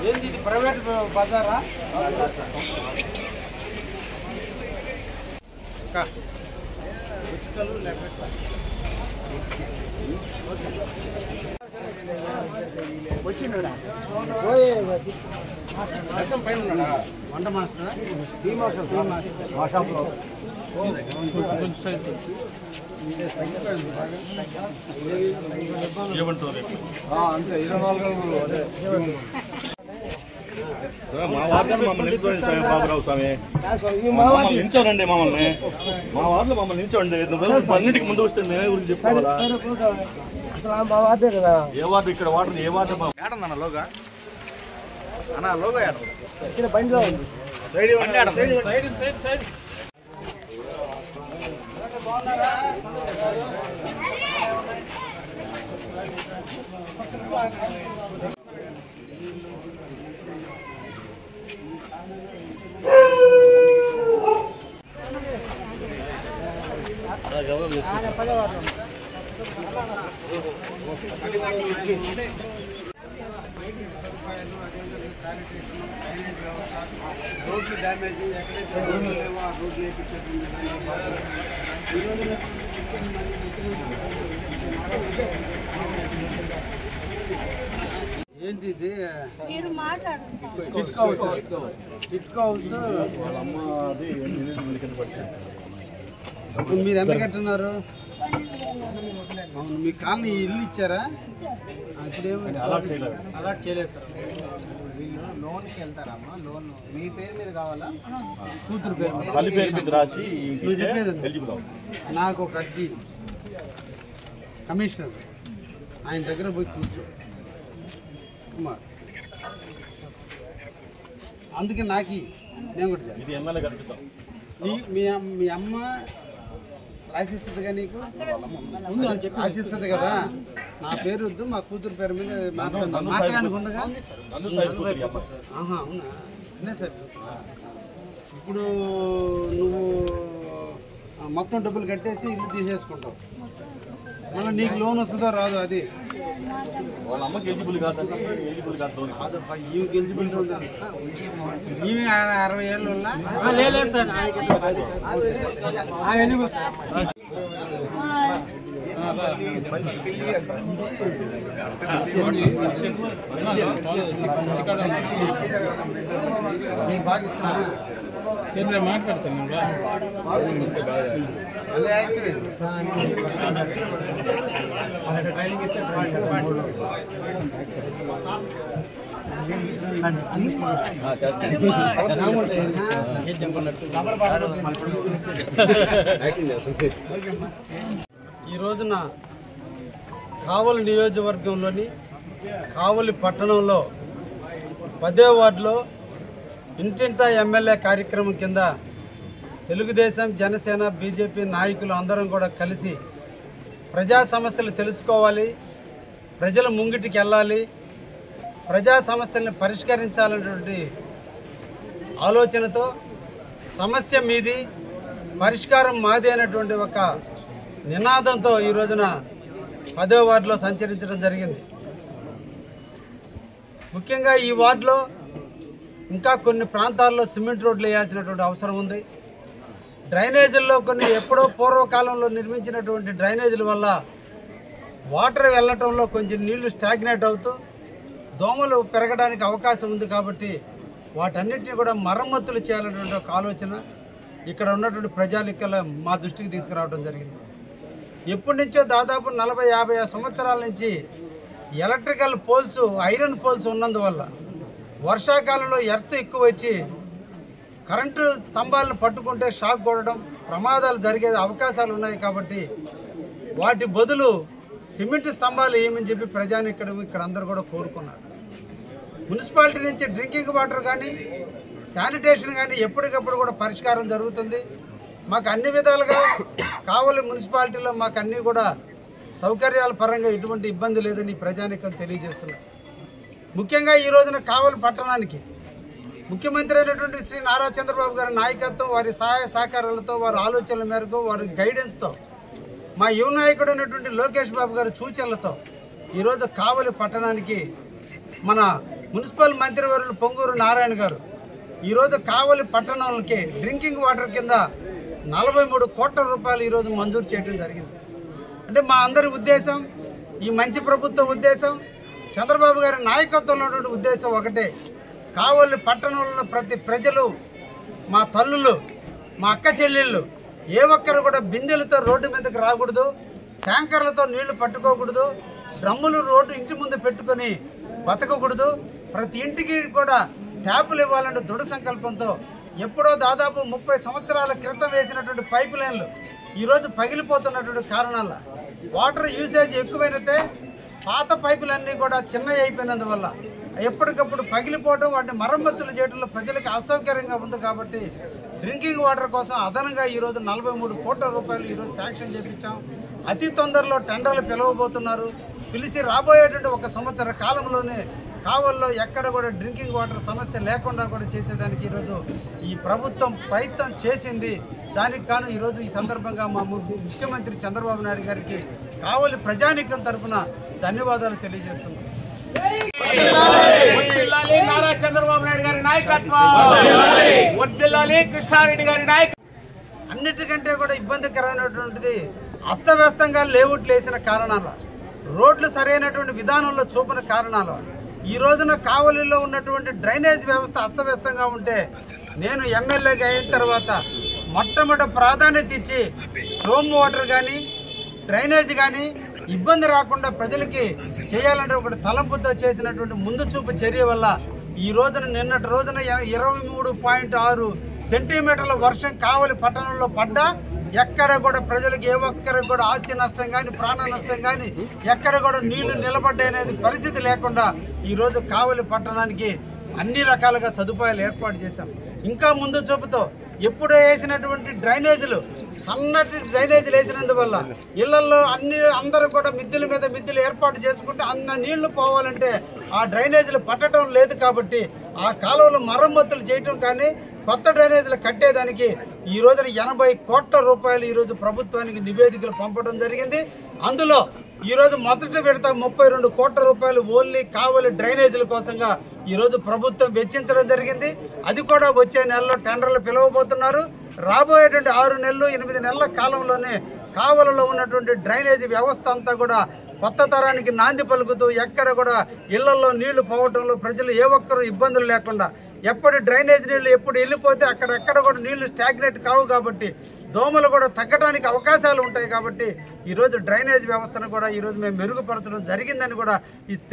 ఏంది ఇది ప్రైవేట్ బజారా? వచ్చిండా పైన ఉన్నాడా? వంట మాస్టర్ మా షాప్లో అంతే 24 అదే. మా వార్డులో మమ్మల్ని నిల్చోండి బాబురావు స్వామి, మమ్మల్ని నిల్చోనండి, మమ్మల్ని మా వార్డులో మమ్మల్ని నిల్చోండి. అన్నిటికి ముందు వస్తే మేమే గురించి చెప్పుకోవాలా? మా వార్డే కదా. ఏ వార్డు? ఇక్కడ వాటర్ ఏ వార్డు ఏడన్నా లోగా అన్న? లోగా ఇక్కడ బండిలో ఉంది. రోడ్లు డ్యామేజ్ ఎక్కడైతే రోడ్లు లేవో ఆ రోడ్లు వేయించేటువంటి ఏంటి ఇది? Kit house. మీరు ఎంత కట్టున్నారు? అవును, మీ కాలనీ ఇల్లు ఇచ్చారా? ఇప్పుడేమో అలాట్ చేయలేదు సార్. వీళ్ళు లోన్కి వెళ్తారమ్మా. లోన్ మీ పేరు మీద కావాలా? కూతురు పేరు మీద రాసి నువ్వు చెప్పేది. నాకు ఒక అర్జీ కమిషనర్ ఆయన దగ్గర పోయి కూర్చో కుమార్, అందుకే నాకు నేను కూడా మీ అమ్మ రాసిస్తుందిగా నీకు, రాసిస్తుంది కదా. నా పేరు వద్దు, మా కూతురు పేరు మీద మాట్లాడడానికి ఉందిగా. అవునా? అనే సార్ ఇప్పుడు నువ్వు మొత్తం డబ్బులు కట్టేసి ఇల్లు తీసేసుకుంటావు, మళ్ళీ నీకు లోన్ వస్తుందో రాదు. అది వాళ్ళ అమ్మకి ఎలిజిబుల్ కాదు. ఈమెకి ఎలిజిబిలిటీ ఉందా? ఈమె 60 ఏళ్ళు వల్ల లేదు సార్. నీకు బాగా ఇస్తున్నా మాట్లాడుతున్నాను. ఈ రోజున కావలి నియోజకవర్గంలోని కావలి పట్టణంలో 10వ వార్డులో ఇంటింటా ఎమ్మెల్యే కార్యక్రమం కింద తెలుగుదేశం, జనసేన, బీజేపీ నాయకులు అందరం కూడా కలిసి ప్రజా సమస్యలు తెలుసుకోవాలి, ప్రజల ముంగిటికి వెళ్ళాలి, ప్రజా సమస్యలను పరిష్కరించాలనేటువంటి ఆలోచనతో సమస్య మీది, పరిష్కారం మాది అనేటువంటి ఒక నినాదంతో ఈ రోజున 10వ వార్డులో సంచరించడం జరిగింది. ముఖ్యంగా ఈ వార్డులో ఇంకా కొన్ని ప్రాంతాల్లో సిమెంట్ రోడ్లు వేయాల్సినటువంటి అవసరం ఉంది. డ్రైనేజీల్లో కొన్ని ఎప్పుడో పూర్వకాలంలో నిర్మించినటువంటి డ్రైనేజీల వల్ల వాటర్ వెళ్ళటంలో కొంచెం నీళ్లు స్టాగ్నేట్ అవుతూ దోమలు పెరగడానికి అవకాశం ఉంది. కాబట్టి వాటన్నిటిని కూడా మరమ్మతులు చేయాలనేటువంటి ఒక ఆలోచన ఇక్కడ ఉన్నటువంటి ప్రజానికల మా దృష్టికి తీసుకురావడం జరిగింది. ఎప్పటి నుంచో దాదాపు 40-50 సంవత్సరాల నుంచి ఎలక్ట్రికల్ పోల్స్, ఐరన్ పోల్స్ ఉన్నందువల్ల వర్షాకాలంలో ఎర్త్ ఎక్కువ వచ్చి కరెంటు స్తంభాలను పట్టుకుంటే షాక్ కొట్టడం, ప్రమాదాలు జరిగే అవకాశాలు ఉన్నాయి. కాబట్టి వాటి బదులు సిమెంట్ స్తంభాలు ఏమని చెప్పి ప్రజానికడం ఇక్కడ అందరూ కూడా కోరుకున్నారు. మున్సిపాలిటీ నుంచి డ్రింకింగ్ వాటర్ కానీ, శానిటేషన్ కానీ ఎప్పటికప్పుడు కూడా పరిష్కారం జరుగుతుంది. మాకు అన్ని విధాలుగా కావలి మున్సిపాలిటీలో మాకు అన్నీ కూడా సౌకర్యాల పరంగా ఎటువంటి ఇబ్బంది లేదని ప్రజానికం తెలియజేస్తున్నారు. ముఖ్యంగా ఈ రోజున కావలి పట్టణానికి ముఖ్యమంత్రి అయినటువంటి శ్రీ నారా చంద్రబాబు గారి నాయకత్వం, వారి సహాయ సహకారాలతో, వారి ఆలోచనల మేరకు, వారి గైడెన్స్తో మా యువ నాయకుడు అయినటువంటి లోకేష్ బాబు గారి సూచనలతో ఈరోజు కావలి పట్టణానికి మన మున్సిపల్ మంత్రివర్యులు పొంగూరు నారాయణ గారు ఈరోజు కావలి పట్టణాలకి డ్రింకింగ్ వాటర్ కింద 43 కోట్ల రూపాయలు ఈరోజు మంజూరు చేయడం జరిగింది. అంటే మా అందరి ఉద్దేశం, ఈ మంచి ప్రభుత్వ ఉద్దేశం, చంద్రబాబు గారి నాయకత్వంలో ఉన్నటువంటి ఉద్దేశం ఒకటే. కావలి పట్టణంలో ప్రతి ప్రజలు, మా తల్లులు, మా అక్క చెల్లెళ్ళు ఏ ఒక్కరు కూడా బిందెలతో రోడ్డు మీదకి రాకూడదు, ట్యాంకర్లతో నీళ్లు పట్టుకోకూడదు, డ్రమ్ములు రోడ్డు ఇంటి ముందు పెట్టుకొని బతకకూడదు. ప్రతి ఇంటికి కూడా ట్యాపులు ఇవ్వాలనే దృఢ సంకల్పంతో ఎప్పుడో దాదాపు 30 సంవత్సరాల క్రితం వేసినటువంటి పైప్ లైన్లు ఈరోజు పగిలిపోతున్నటువంటి కారణాల వాటర్ యూసేజ్ ఎక్కువైనతే పాత పైపులన్నీ కూడా చిన్నవి అయిపోయినందువల్ల ఎప్పటికప్పుడు పగిలిపోవడం, వాటిని మరమ్మతులు చేయడంలో ప్రజలకు అసౌకర్యంగా ఉంది. కాబట్టి డ్రింకింగ్ వాటర్ కోసం అదనంగా ఈరోజు 43 కోట్ల రూపాయలు ఈరోజు శాంక్షన్ చేయించాం. అతి తొందరలో టెండర్లు పిలవబోతున్నారు. పిలిచి రాబోయేటువంటి 1 సంవత్సర కాలంలోనే కావల్లో ఎక్కడ కూడా డ్రింకింగ్ వాటర్ సమస్య లేకుండా కూడా చేసేదానికి ఈరోజు ఈ ప్రభుత్వం ప్రయత్నం చేసింది. దానికి గాను ఈరోజు ఈ సందర్భంగా మా ముఖ్యమంత్రి చంద్రబాబు నాయుడు గారికి కావలి ప్రజానీకం తరఫున ధన్యవాదాలు తెలియజేస్తున్నాం. నారా చంద్రబాబు నాయుడు గారి నాయకత్వం, వర్ధిల్లాలి కృష్ణారెడ్డి గారి నాయకత్వం. అన్నిటికంటే కూడా ఇబ్బందికరమైనటువంటిది అస్తవ్యస్తంగా లేఅవుట్లు వేసిన కారణాల, రోడ్లు సరైనటువంటి విధానంలో చూపిన కారణాలు. ఈ రోజున కావలిలో ఉన్నటువంటి డ్రైనేజ్ వ్యవస్థ అస్తవ్యస్తంగా ఉంటే నేను ఎమ్మెల్యేగా అయిన తర్వాత మొట్టమొదటి ప్రాధాన్యత ఇచ్చి స్టోమ్ వాటర్ కానీ డ్రైనేజ్ కానీ ఇబ్బంది రాకుండా ప్రజలకి చేయాలంటే ఒకటి తలంపుతో చేసినటువంటి ముందు చూపు చర్య వల్ల ఈ రోజున నిన్నటి రోజున 23.6 సెంటీమీటర్ల వర్షం కావలి పట్టణంలో పడ్డా ఎక్కడ కూడా ప్రజలకు ఏ ఒక్కరికి కూడా ఆస్తి నష్టం కానీ ప్రాణ నష్టం కానీ ఎక్కడ కూడా నీళ్లు నిలబడ్డాయనేది పరిస్థితి లేకుండా ఈరోజు కావలి పట్టణానికి అన్ని రకాలుగా సదుపాయాలు ఏర్పాటు చేశాం. ఇంకా ముందు చూపుతో ఎప్పుడో వేసినటువంటి డ్రైనేజీలు, సన్నటి డ్రైనేజీలు వేసినందువల్ల ఇళ్లలో అందరూ కూడా మిద్దెల మీద మిద్దెలు ఏర్పాటు చేసుకుంటే అన్న నీళ్లు పోవాలంటే ఆ డ్రైనేజీలు పట్టడం లేదు. కాబట్టి ఆ కాలువలు మరమ్మతులు చేయటం కానీ కొత్త డ్రైనేజీలు కట్టేదానికి ఈ రోజున 80 కోట్ల రూపాయలు ఈరోజు ప్రభుత్వానికి నివేదికలు పంపడం జరిగింది. అందులో ఈరోజు మొదటి విడత 32 కోట్ల రూపాయలు ఓన్లీ కావలి డ్రైనేజీల కోసంగా ఈరోజు ప్రభుత్వం వెచ్చించడం జరిగింది. అది కూడా వచ్చే నెలలో టెండర్లు పిలవబోతున్నారు. రాబోయేటువంటి 6 నెలలు 8 నెలల కాలంలోనే కావలిలో ఉన్నటువంటి డ్రైనేజీ వ్యవస్థ అంతా కూడా కొత్త తరానికి నాంది పలుకుతూ ఎక్కడ కూడా ఇళ్లలో నీళ్లు పోవటంలో ప్రజలు ఏ ఒక్కరు ఇబ్బందులు లేకుండా ఎప్పుడు డ్రైనేజ్ నీళ్లు ఎప్పుడు వెళ్ళిపోతే అక్కడెక్కడ కూడా నీళ్లు స్టాగ్నేట్ కావు. కాబట్టి దోమలు కూడా తగ్గడానికి అవకాశాలు ఉంటాయి. కాబట్టి ఈరోజు డ్రైనేజ్ వ్యవస్థను కూడా ఈరోజు మేము మెరుగుపరచడం జరిగిందని కూడా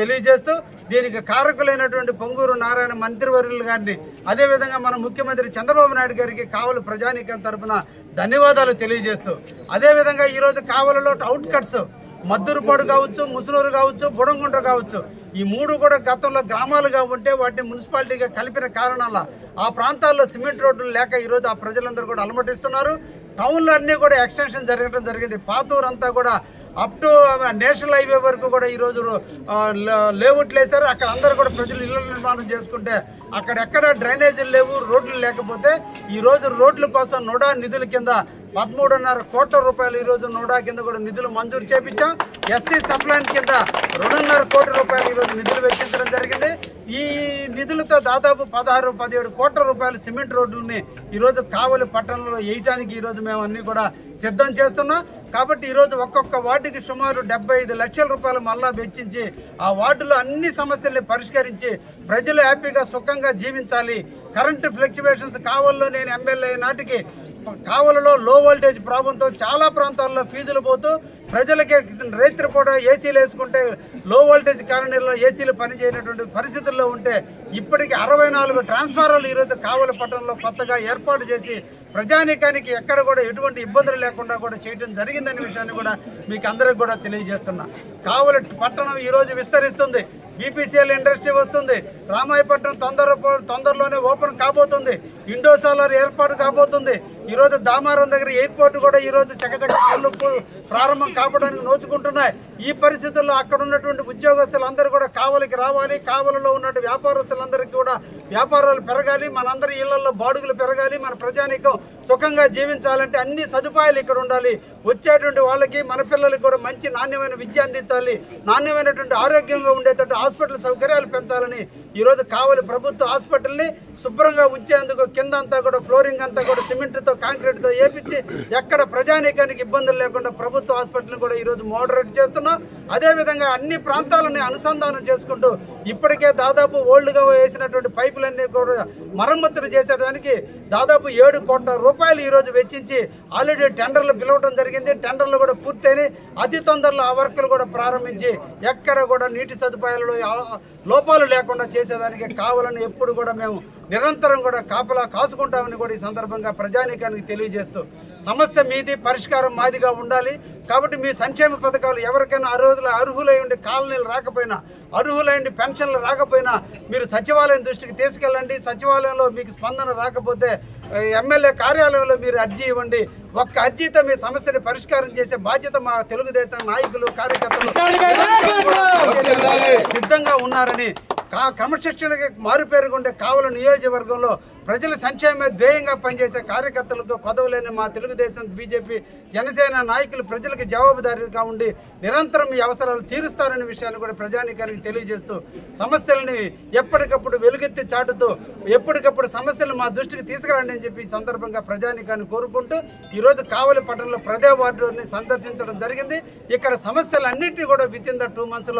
తెలియజేస్తూ దీనికి కారకులైనటువంటి పొంగూరు నారాయణ మంత్రివర్యులు గారిని, అదేవిధంగా మన ముఖ్యమంత్రి చంద్రబాబు నాయుడు గారికి కావలి ప్రజానీకం తరఫున ధన్యవాదాలు తెలియజేస్తూ, అదేవిధంగా ఈరోజు కావలిలో అవుట్కట్స్ మద్దూరుపాడు కావచ్చు, ముసునూరు కావచ్చు, బుడంగుంట కావచ్చు, ఈ 3 కూడా గతంలో గ్రామాలుగా ఉంటే వాటిని మున్సిపాలిటీగా కలిపిన కారణాల ఆ ప్రాంతాల్లో సిమెంట్ రోడ్లు లేక ఈరోజు ఆ ప్రజలందరూ కూడా అలమటిస్తున్నారు. టౌన్లో అన్నీ కూడా ఎక్స్టెన్షన్ జరగడం జరిగింది. పాతూరు అంతా కూడా అప్ టు నేషనల్ హైవే వరకు కూడా ఈరోజు లేఅవుట్లు వేశారు. అక్కడ అందరూ కూడా ప్రజలు ఇళ్ల నిర్మాణం చేసుకుంటే అక్కడెక్కడ డ్రైనేజీలు లేవు, రోడ్లు లేకపోతే ఈరోజు రోడ్ల కోసం నోడా నిధుల కింద 13.5 కోట్ల రూపాయలు ఈరోజు నోడా కింద కూడా నిధులు మంజూరు చేపించాం. ఎస్సీ సప్లైన్ కింద 2.5 కోట్ల రూపాయలు ఈరోజు నిధులు వెచ్చించడం జరిగింది. ఈ నిధులతో దాదాపు 16-17 కోట్ల రూపాయల సిమెంట్ రోడ్లని ఈరోజు కావలి పట్టణంలో వేయటానికి ఈరోజు మేము అన్ని కూడా సిద్ధం చేస్తున్నాం. కాబట్టి ఈరోజు ఒక్కొక్క వార్డుకి సుమారు 75 లక్షల రూపాయలు మళ్ళా వెచ్చించి ఆ వార్డులో అన్ని సమస్యల్ని పరిష్కరించి ప్రజలు హ్యాపీగా సుఖంగా జీవించాలి. కరెంటు ఫ్లక్చువేషన్స్ కావల్లో నేను ఎమ్మెల్యే నాటికి కావలిలో లో వోల్టేజ్ ప్రాబ్లంతో చాలా ప్రాంతాల్లో ఫీజులు పోతూ ప్రజలకి రైతుపూట ఏసీలు వేసుకుంటే లో వోల్టేజ్ కాలనీలో ఏసీలు పనిచేయనటువంటి పరిస్థితుల్లో ఉంటే ఇప్పటికీ 64 ట్రాన్స్ఫార్మర్లు ఈరోజు కావలి పట్టణంలో కొత్తగా ఏర్పాటు చేసి ప్రజానీకానికి ఎక్కడ కూడా ఎటువంటి ఇబ్బందులు లేకుండా కూడా చేయడం జరిగిందనే విషయాన్ని కూడా మీకు అందరికి కూడా తెలియజేస్తున్నా. కావలి పట్టణం ఈరోజు విస్తరిస్తుంది. బీపీసీఎల్ ఇండస్ట్రీ వస్తుంది, రామాయపట్నం తొందరలోనే ఓపెన్ కాబోతుంది. ఇండో సోలార్ ఏర్పాటు కాబోతుంది. ఈరోజు దామారం దగ్గర ఎయిర్పోర్ట్ కూడా ఈరోజు చకచక పనులు ప్రారంభం కావడానికి నోచుకుంటున్నాయి. ఈ పరిస్థితుల్లో అక్కడ ఉన్నటువంటి ఉద్యోగస్తులందరూ కూడా కావలికి రావాలి. కావలిలో ఉన్నటువంటి వ్యాపారస్తులందరికీ కూడా వ్యాపారాలు పెరగాలి. మనందరి ఇళ్లలో బాడుగులు పెరగాలి. మన ప్రజానీకం సుఖంగా జీవించాలంటే అన్ని సదుపాయాలు ఇక్కడ ఉండాలి. వచ్చేటువంటి వాళ్ళకి మన పిల్లలకి కూడా మంచి నాణ్యమైన విద్య అందించాలి. నాణ్యమైనటువంటి ఆరోగ్యంగా ఉండేటట్టు హాస్పిటల్ సౌకర్యాలు పెంచాలని ఈరోజు కావలి ప్రభుత్వ హాస్పిటల్ని శుభ్రంగా ఉంచేందుకు కింద అంతా కూడా ఫ్లోరింగ్ అంతా కూడా సిమెంట్తో కాంక్రీట్తో వేపించి ఎక్కడ ప్రజానీకానికి ఇబ్బందులు లేకుండా ప్రభుత్వ హాస్పిటల్ని కూడా ఈరోజు మోడరేట్ చేస్తున్నాం. అదేవిధంగా అన్ని ప్రాంతాలని అనుసంధానం చేసుకుంటూ ఇప్పటికే దాదాపు ఓల్డ్గా వేసినటువంటి పైపులన్నీ కూడా మరమ్మతులు చేసేదానికి దాదాపు 7 కోట్ల రూపాయలు ఈరోజు వెచ్చించి ఆల్రెడీ టెండర్లు పిలవడం జరిగింది. టెండర్లు కూడా పూర్తయినాయి. అతి తొందరలో ఆ వర్కులు కూడా ప్రారంభించి ఎక్కడ కూడా నీటి సదుపాయాలలో లోపాలు లేకుండా చేసేదానికి కావాలని ఎప్పుడు కూడా మేము నిరంతరం కూడా కాపలా కాసుకుంటామని కూడా ఈ సందర్భంగా ప్రజానీకానికి తెలియజేస్తూ సమస్య మీది, పరిష్కారం మాదిగా ఉండాలి. కాబట్టి మీ సంక్షేమ పథకాలు ఎవరికైనా ఆ రోజులో అర్హులై ఉండి కాలనీలు రాకపోయినా, అర్హులై ఉండి పెన్షన్లు రాకపోయినా మీరు సచివాలయం దృష్టికి తీసుకెళ్ళండి. సచివాలయంలో మీకు స్పందన రాకపోతే ఎమ్మెల్యే కార్యాలయంలో మీరు అర్జీ ఇవ్వండి. ఒక్క అర్జీతో మీ సమస్యని పరిష్కారం చేసే బాధ్యత మా తెలుగుదేశం నాయకులు, కార్యకర్తలు సిద్ధంగా ఉన్నారని క్రమశిక్షణకి మారుపేరుగుండే కావలి నియోజకవర్గంలో ప్రజల సంక్షేమ ధ్యేయంగా పనిచేసే కార్యకర్తలకు కొదవలేని మా తెలుగుదేశం, బీజేపీ, జనసేన నాయకులు ప్రజలకు జవాబుదారీగా ఉండి నిరంతరం ఈ అవసరాలు తీరుస్తారనే విషయాన్ని కూడా ప్రజానీకానికి తెలియజేస్తూ సమస్యలని ఎప్పటికప్పుడు వెలుగెత్తి చాటుతూ ఎప్పటికప్పుడు సమస్యలు మా దృష్టికి తీసుకురండి అని చెప్పి ఈ సందర్భంగా ప్రజానీకాన్ని కోరుకుంటూ ఈరోజు కావలి పట్టణంలో ప్రజా వార్డుని సందర్శించడం జరిగింది. ఇక్కడ సమస్యలన్నింటినీ కూడా విత్ ఇన్ ద 2 months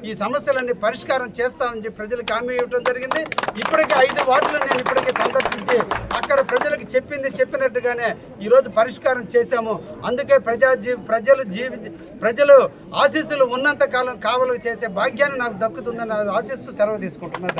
ఈ సమస్యలన్నీ పరిష్కారం చేస్తామని చెప్పి ప్రజలకు హామీ ఇవ్వడం జరిగింది. ఇప్పటికే 5 వార్డులు నేను ఇప్పటికే సందర్శించి అక్కడ ప్రజలకు చెప్పినట్టుగానే ఈరోజు పరిష్కారం చేశాము. అందుకే ప్రజలు ఆశీస్సులు ఉన్నంత కాలం కావలి చేసే భాగ్యాన్ని నాకు దక్కుతుందని ఆశిస్తూ తెరవ తీసుకుంటున్నాను.